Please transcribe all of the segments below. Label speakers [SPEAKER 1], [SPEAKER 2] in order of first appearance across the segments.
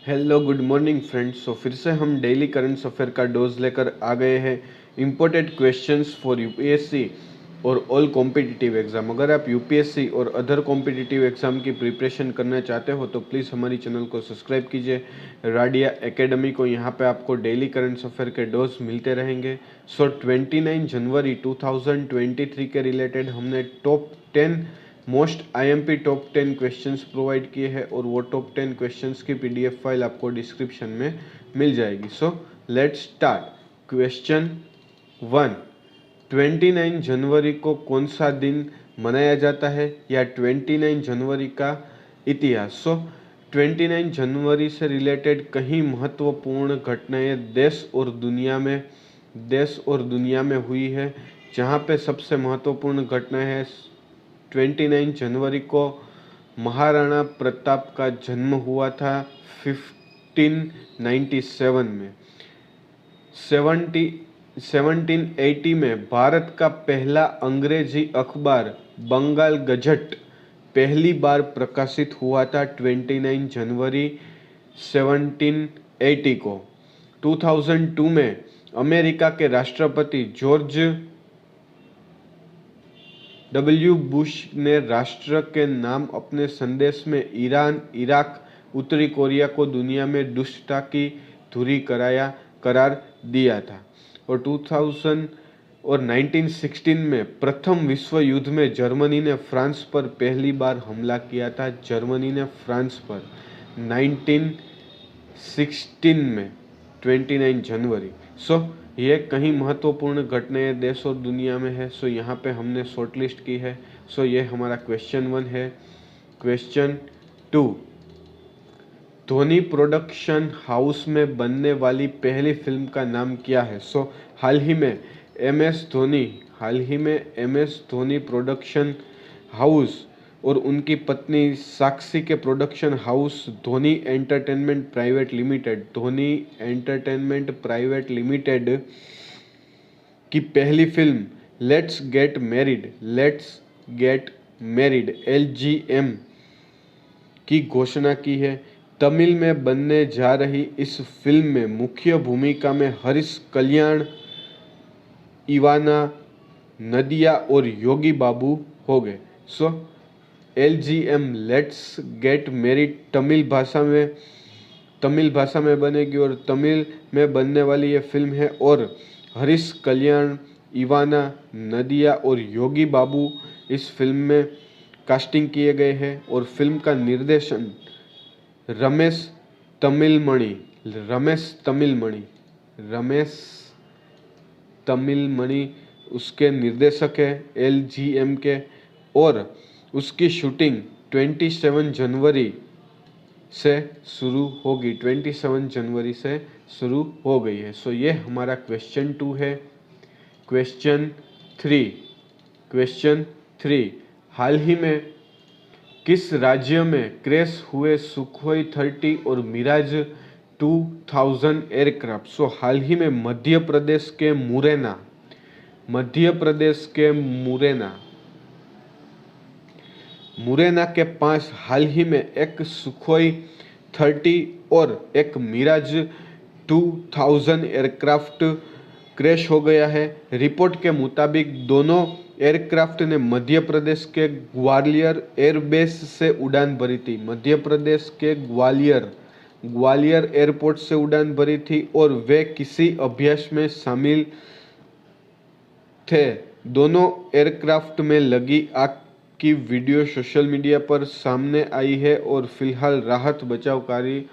[SPEAKER 1] Hello good morning friends. So फिर से हम डेली करंट अफेयर का डोज लेकर आ गए हैं। इम्पोर्टेंट क्वेश्चंस फॉर यूपीएससी और ऑल कॉम्पिटिटिव एग्जाम। अगर आप यूपीएससी और अदर कॉम्पिटिटिव एग्जाम की प्रिपरेशन करना चाहते हो तो प्लीज़ हमारी चैनल को सब्सक्राइब कीजिए, राडिया एकेडमी को। यहाँ पे आपको डेली करंट अफेयर के डोज मिलते रहेंगे। सो 29 जनवरी 2023 के रिलेटेड हमने top 10 most IMP top 10 questions provide किए हैं और वो टॉप 10 क्वेश्चंस की पीडीएफ फाइल आपको डिस्क्रिप्शन में मिल जाएगी। So let's start. क्वेश्चन 1, 29 जनवरी को कौन सा दिन मनाया जाता है, या 29 जनवरी का इतिहास। सो 29 जनवरी से रिलेटेड कई महत्वपूर्ण घटनाएं देश और दुनिया में हुई है, जहाँ पे सबसे महत्वपूर्ण घटना है 29 जनवरी को महाराणा प्रताप का जन्म हुआ था 1597 में। 1780 में भारत का पहला अंग्रेजी अखबार बंगाल गजट पहली बार प्रकाशित हुआ था 29 जनवरी 1780 को। 2002 में अमेरिका के राष्ट्रपति जॉर्ज डब्ल्यू बुश ने राष्ट्र के नाम अपने संदेश में ईरान, इराक, उत्तरी कोरिया को दुनिया में दुष्टता की धुरी करार दिया था। और 1916 में प्रथम विश्व युद्ध में जर्मनी ने फ्रांस पर पहली बार हमला किया था। जर्मनी ने फ्रांस पर 1916 में 29 जनवरी। सो ये कहीं महत्वपूर्ण घटनाएं देश और दुनिया में है। सो यहाँ पे हमने शॉर्टलिस्ट की है। सो ये हमारा क्वेश्चन 1 है। क्वेश्चन 2, धोनी प्रोडक्शन हाउस में बनने वाली पहली फिल्म का नाम क्या है। सो हाल ही में M S Dhoni production house और उनकी पत्नी साक्षी के production house Dhoni Entertainment Private Limited की पहली film Let's Get Married LGM की घोषणा की है। तमिल में बनने जा रही इस फिल्म में मुख्य भूमिका में हरीश कल्याण, इवाना, नदिया और योगी बाबू हो गए। सो LGM let's Get married Tamil भाषा में बनेगी और तमिल में बनने वाली ये फिल्म है। और हरीश कल्याण, इवाना, नदिया और योगी बाबू इस फिल्म में कास्टिंग किए गए हैं। और फिल्म का निर्देशन रमेश तमिलमणि उसके निर्देशक है LGM के। और उसकी शूटिंग 27 जनवरी से शुरू होगी, 27 जनवरी से शुरू हो गई है। सो ये हमारा क्वेश्चन 2 है। क्वेश्चन 3, हाल ही में किस राज्य में क्रैश हुए सुखोई 30 और मिराज 2000 एयरक्राफ्ट। सो हाल ही में मध्य प्रदेश के मुरैना के पास हाल ही में एक सुखोई 30 और एक मिराज 2000 एयरक्राफ्ट क्रैश हो गया है। रिपोर्ट के मुताबिक दोनों एयरक्राफ्ट ने मध्य प्रदेश के ग्वालियर एयरबेस से उड़ान भरी थी। मध्य प्रदेश के ग्वालियर एयरपोर्ट से उड़ान भरी थी और वे किसी अभ्यास में शामिल थे। दोनों एयरक्राफ्ट में लगी आग की वीडियो सोशल मीडिया पर सामने आई है और फिलहाल राहत बचाव कार्य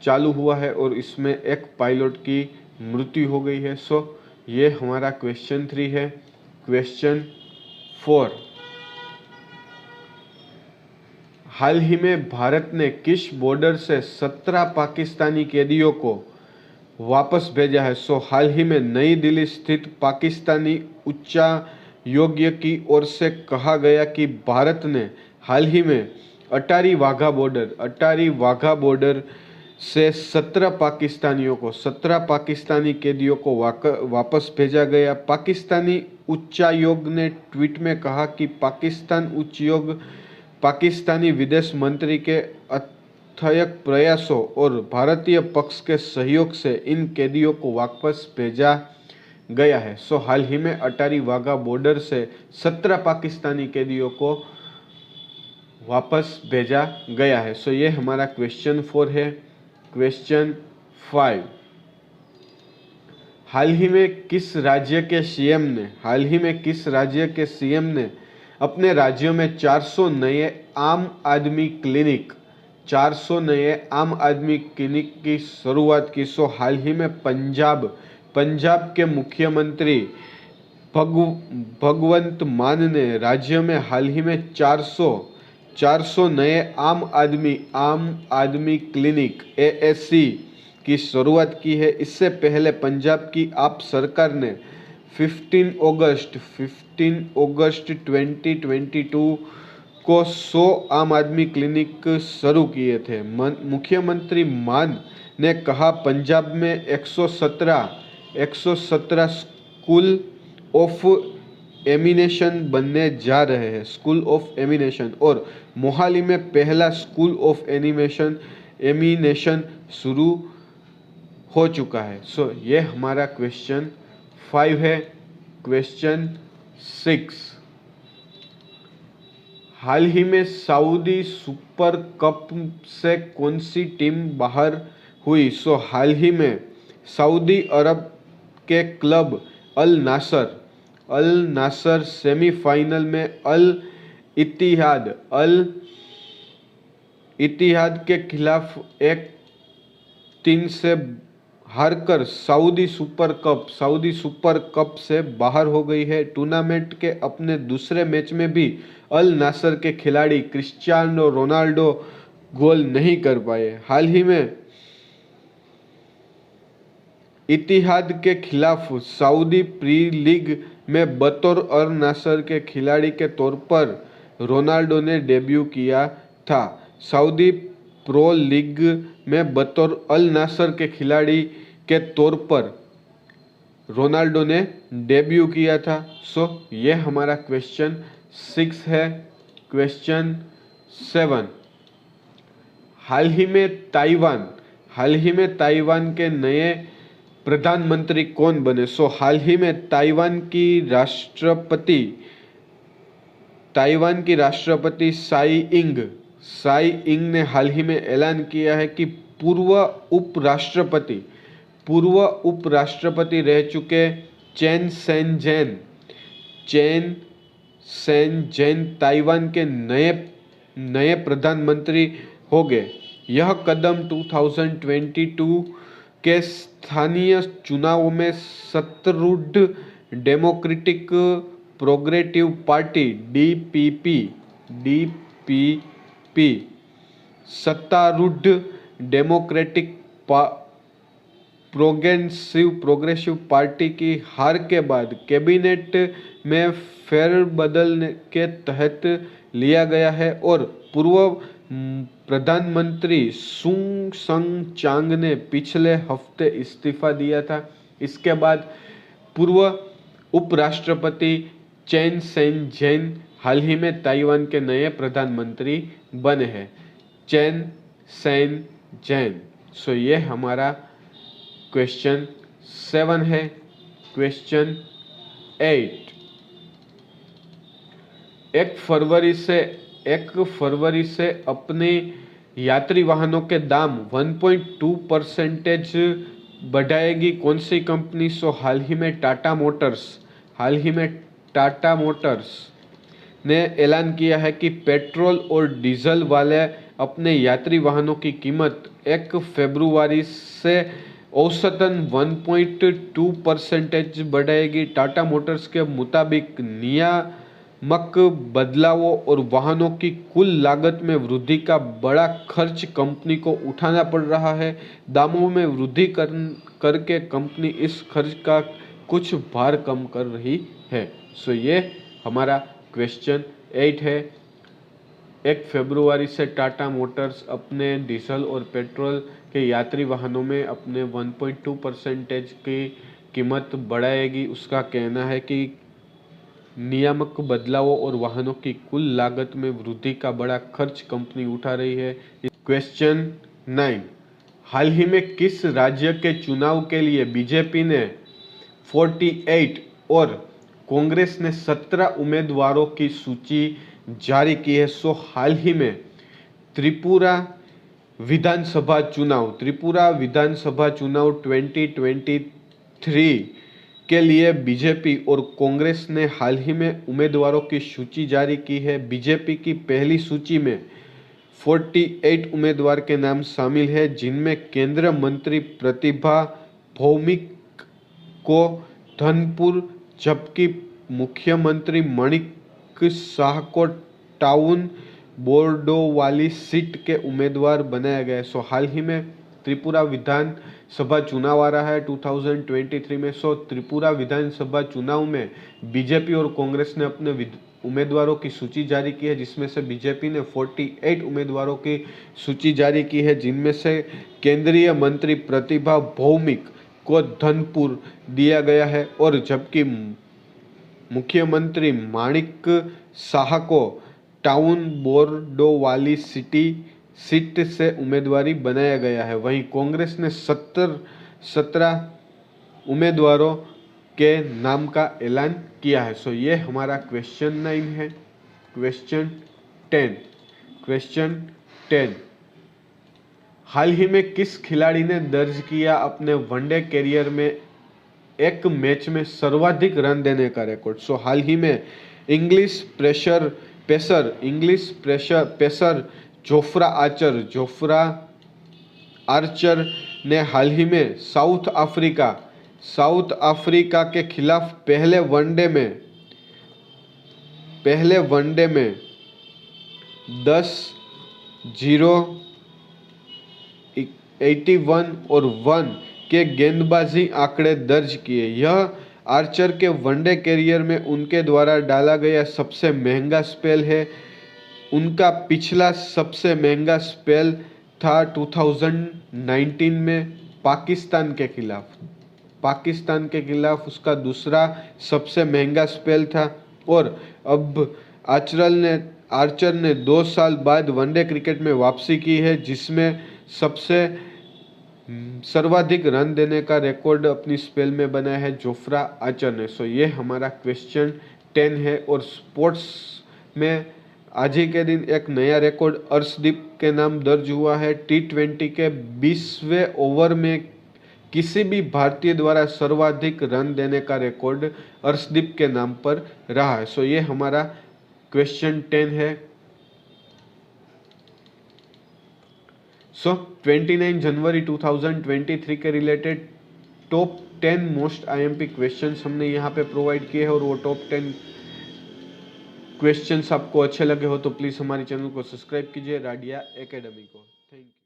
[SPEAKER 1] चालू हुआ है और इसमें एक पायलट की मृत्यु हो गई है। सो ये हमारा क्वेश्चन 3 है। क्वेश्चन 4, हाल ही में भारत ने किस बॉर्डर से 17 पाकिस्तानी कैदियों को वापस भेजा है। सो हाल ही में नई दिल्ली स्थित पाकिस्तानी उच्चायोग की ओर से कहा गया कि भारत ने हाल ही में अटारी वाघा बॉर्डर से 17 पाकिस्तानी कैदियों को वापस भेजा गया। पाकिस्तानी उच्चायोग ने ट्वीट में कहा कि पाकिस्तान उच्चायोग पाकिस्तानी विदेश मंत्री के अथक प्रयासों और भारतीय पक्ष के सहयोग से इन कैदियों को वापस भेजा गया है। सो हाल ही में अटारी वाघा बॉर्डर से 17 पाकिस्तानी कैदियों को वापस भेजा गया है। सो ये हमारा क्वेश्चन 4 है। क्वेश्चन 5, हाल ही में किस राज्य के सीएम ने अपने राज्यों में 400 नए आम आदमी क्लिनिक की शुरुआत की। सो हाल ही में पंजाब के मुख्यमंत्री भगवंत मान ने राज्य में हाल ही में 400 नए आम आदमी क्लिनिक AAC की शुरुआत की है। इससे पहले पंजाब की आप सरकार ने 15 अगस्त 2022 को 100 आम आदमी क्लिनिक शुरू किए थे। मुख्यमंत्री मान ने कहा पंजाब में 117 स्कूल ऑफ एमिनेशन बनने जा रहे हैं, स्कूल ऑफ एमिनेशन, और मोहाली में पहला स्कूल ऑफ एमिनेशन शुरू हो चुका है। सो ये हमारा क्वेश्चन 5 है। क्वेश्चन 6, हाल ही में सऊदी सुपर कप से कौन सी टीम बाहर हुई? सो हाल ही में सऊदी अरब के क्लब अल नासर सेमीफाइनल में अल इत्तिहाद के खिलाफ 1-3 से हारकर सऊदी सुपर कप से बाहर हो गई है। टूर्नामेंट के अपने दूसरे मैच में भी अल नासर के खिलाड़ी क्रिस्टियानो रोनाल्डो गोल नहीं कर पाए। हाल ही में इत्तिहाद के खिलाफ सऊदी प्री लीग में बतौर अल नासर के खिलाड़ी के तौर पर रोनाल्डो ने डेब्यू किया था। सऊदी प्रो लीग में बतौर अल नासर के खिलाड़ी के तौर पर रोनाल्डो ने डेब्यू किया था। सो ये हमारा क्वेश्चन 6 है। क्वेश्चन 7, हाल ही में ताइवान के नए प्रधानमंत्री कौन बने? सो हाल ही में ताइवान की राष्ट्रपति साई इंग ने हाल ही में ऐलान किया है कि पूर्व उपराष्ट्रपति रह चुके चेन सेन जेन ताइवान के नए प्रधानमंत्री हो गए। यह कदम 2022 के स्थानीय चुनावों में सत्तारूढ़ डेमोक्रेटिक प्रोग्रेसिव पार्टी DPP सत्तारूढ़ डेमोक्रेटिक प्रोग्रेसिव पार्टी की हार के बाद कैबिनेट में फेरबदल के तहत लिया गया है और पूर्व प्रधानमंत्री सुंग संग चांग ने पिछले हफ्ते इस्तीफा दिया था। इसके बाद पूर्व उपराष्ट्रपति चेन सेन जेन हाल ही में ताइवान के नए प्रधानमंत्री बने हैं, चेन सेन जेन। सो ये हमारा क्वेश्चन 7 है। क्वेश्चन 8, 1 फरवरी से अपने यात्री वाहनों के दाम 1.2% बढ़ाएगी कौन सी कंपनी? सो हाल ही में टाटा मोटर्स ने ऐलान किया है कि पेट्रोल और डीजल वाले अपने यात्री वाहनों की कीमत 1 फरवरी से औसतन 1.2% बढ़ाएगी। टाटा मोटर्स के मुताबिक नियामक बदलावों और वाहनों की कुल लागत में वृद्धि का बड़ा खर्च कंपनी को उठाना पड़ रहा है। दामों में वृद्धि करके कंपनी इस खर्च का कुछ भार कम कर रही है। सो ये हमारा क्वेश्चन 8 है। 1 फरवरी से टाटा मोटर्स अपने डीजल और पेट्रोल के यात्री वाहनों में अपने 1.2% की कीमत बढ़ाएगी। उसका कहना है कि नियामक बदलावों और वाहनों की कुल लागत में वृद्धि का बड़ा खर्च कंपनी उठा रही है। क्वेश्चन 9, हाल ही में किस राज्य के चुनाव के लिए बीजेपी ने 48 और कांग्रेस ने 17 उम्मीदवारों की सूची जारी की है? सो हाल ही में त्रिपुरा विधानसभा चुनाव 2023 के लिए बीजेपी और कांग्रेस ने हाल ही में उम्मीदवारों की सूची जारी की है। बीजेपी की पहली सूची में 48 उम्मीदवार के नाम शामिल है, जिनमें केंद्रीय मंत्री प्रतिभा भौमिक को धनपुर, जबकि मुख्यमंत्री माणिक शाह को टाउन बोर्डोवाली सीट के उम्मीदवार बनाया गया है। सो हाल ही में त्रिपुरा विधानसभा चुनाव आ रहा है 2023 में। सो त्रिपुरा विधानसभा चुनाव में बीजेपी और कांग्रेस ने अपने उम्मीदवारों की सूची जारी की है, जिसमें से बीजेपी ने 48 उम्मीदवारों की सूची जारी की है, जिनमें से केंद्रीय मंत्री प्रतिभा भौमिक को धनपुर दिया गया है और जबकि मुख्यमंत्री माणिक शाह को टाउन बोर्डोवाली सीट से उम्मीदवारी बनाया गया है। वहीं कांग्रेस ने 17 उम्मीदवारों के नाम का ऐलान किया है। सो ये हमारा क्वेश्चन 9 है। क्वेश्चन 10, हाल ही में किस खिलाड़ी ने दर्ज किया अपने वनडे कैरियर में एक मैच में सर्वाधिक रन देने का रिकॉर्ड? सो हाल ही में इंग्लिश पेसर जोफ्रा आर्चर ने हाल ही में साउथ अफ्रीका के खिलाफ पहले वनडे में 10-0, 81 और 1 के गेंदबाजी आंकड़े दर्ज किए। यह आर्चर के वनडे कैरियर में उनके द्वारा डाला गया सबसे महंगा स्पेल है। उनका पिछला सबसे महंगा स्पेल था 2019 में पाकिस्तान के खिलाफ उसका दूसरा सबसे महंगा स्पेल था। और अब आर्चर ने 2 साल बाद वनडे क्रिकेट में वापसी की है, जिसमें सबसे सर्वाधिक रन देने का रिकॉर्ड अपनी स्पेल में बनाया है जोफ्रा आर्चर ने। सो ये हमारा क्वेश्चन 10 है। और स्पोर्ट्स में आज ही के दिन एक नया रिकॉर्ड अर्शदीप के नाम दर्ज हुआ है। T20 के 20वें ओवर में किसी भी भारतीय द्वारा सर्वाधिक रन देने का रिकॉर्ड अर्शदीप के नाम पर रहा है। सो ये हमारा क्वेश्चन 10 है। सो 29 जनवरी 2023 के related top 10 most IMP questions हमने यहाँ पे प्रोवाइड किए हैं, और वो टॉप 10 क्वेश्चंस आपको अच्छे लगे हो तो प्लीज़ हमारे चैनल को सब्सक्राइब कीजिए, राडिया एकेडमी को। Thank you.